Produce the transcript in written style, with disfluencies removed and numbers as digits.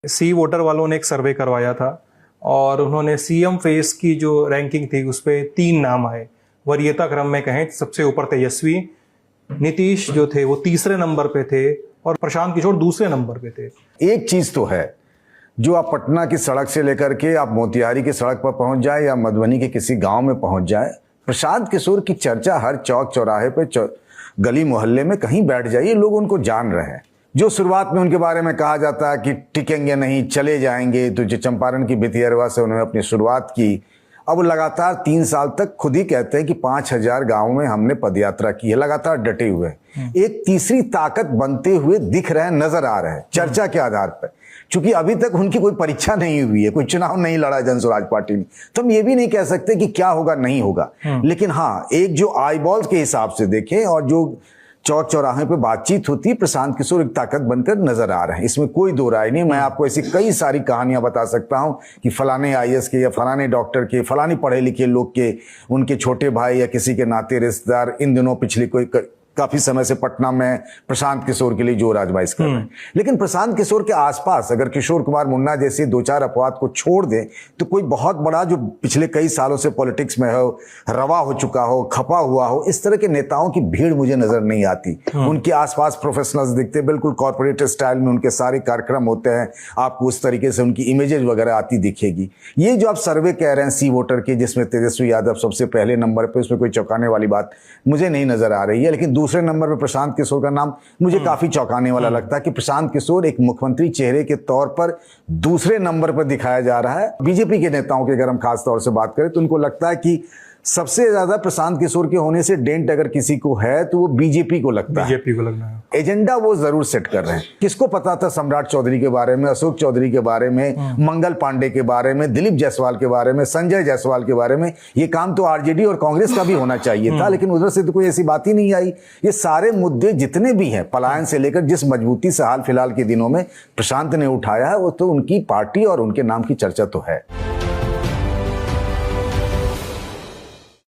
सी voter वालों ने एक सर्वे करवाया था और उन्होंने सीएम फेस की जो रैंकिंग थी उस पर 3 नाम आए। वरीयता क्रम में कहें सबसे ऊपर तेजस्वी, नीतीश जो थे वो तीसरे नंबर पे थे और प्रशांत किशोर दूसरे नंबर पे थे। एक चीज तो है, जो आप पटना की सड़क से लेकर के आप मोतिहारी की सड़क पर पहुंच जाए या मधुबनी के किसी गांव में पहुंच जाए, प्रशांत किशोर की चर्चा हर चौक चौराहे पे गली मोहल्ले में कहीं बैठ जाइए, लोग उनको जान रहे हैं। जो शुरुआत में उनके बारे में कहा जाता है कि टिकेंगे नहीं, चले जाएंगे, तो जो चंपारण की भितियरवा से उन्होंने अपनी शुरुआत की, अब लगातार 3 साल तक खुद ही कहते हैं कि 5000 गांवों में हमने पदयात्रा की है, लगातार डटे हुए। एक तीसरी ताकत बनते हुए दिख रहे हैं, नजर आ रहे हैं चर्चा के आधार पर। क्योंकि अभी तक उनकी कोई परीक्षा नहीं हुई है, कोई चुनाव नहीं लड़ा जन स्वराज पार्टी ने, तो हम ये भी नहीं कह सकते कि क्या होगा नहीं होगा। लेकिन हाँ, एक जो आई बॉल्स के हिसाब से देखें और जो चौक चौराहे पे बातचीत होती है, प्रशांत किशोर एक ताकत बनकर नजर आ रहे हैं, इसमें कोई दो राय नहीं। मैं आपको ऐसी कई सारी कहानियां बता सकता हूं कि फलाने आईएएस के या फलाने डॉक्टर के, फलानी पढ़े लिखे लोग के, उनके छोटे भाई या किसी के नाते रिश्तेदार इन दिनों पिछले काफी समय से पटना में प्रशांत किशोर के लिए जोर आजमाइश कर रहे हैं। लेकिन प्रशांत किशोर के आसपास अगर किशोर कुमार मुन्ना जैसे 2-4 अपवाद को छोड़ दें तो कोई बहुत बड़ा जो पिछले कई सालों से पॉलिटिक्स में हो, रवा हो चुका हो, खपा हुआ हो, इस तरह के नेताओं की भीड़ मुझे नजर नहीं आती। उनके आसपास प्रोफेशनल्स दिखते, बिल्कुल कॉर्पोरेट स्टाइल में उनके सारे कार्यक्रम होते हैं, आपको उस तरीके से उनकी इमेजेस वगैरह आती दिखेगी। ये जो आप सर्वे कह रहे हैं सी वोटर के, जिसमें तेजस्वी यादव सबसे पहले नंबर पर, उसमें कोई चौंकाने वाली बात मुझे नहीं नजर आ रही है। लेकिन दूसरे नंबर पर प्रशांत किशोर का नाम मुझे काफी चौंकाने वाला लगता है कि प्रशांत किशोर एक मुख्यमंत्री चेहरे के तौर पर दूसरे नंबर पर दिखाया जा रहा है। बीजेपी के नेताओं की अगर हम खास तौर से बात करें तो उनको लगता है कि सबसे ज्यादा प्रशांत किशोर के होने से डेंट अगर किसी को है तो वो बीजेपी को लगता है, बीजेपी को लगना है। एजेंडा वो जरूर सेट कर रहे हैं। किसको पता था सम्राट चौधरी के बारे में, अशोक चौधरी के बारे में, मंगल पांडे के बारे में, दिलीप जायसवाल के बारे में, संजय जायसवाल के बारे में। ये काम तो आरजेडी और कांग्रेस का भी होना चाहिए था, लेकिन उधर से तो कोई ऐसी बात ही नहीं आई। ये सारे मुद्दे जितने भी हैं, पलायन से लेकर जिस मजबूती से हाल फिलहाल के दिनों में प्रशांत ने उठाया है, वो तो उनकी पार्टी और उनके नाम की चर्चा तो है।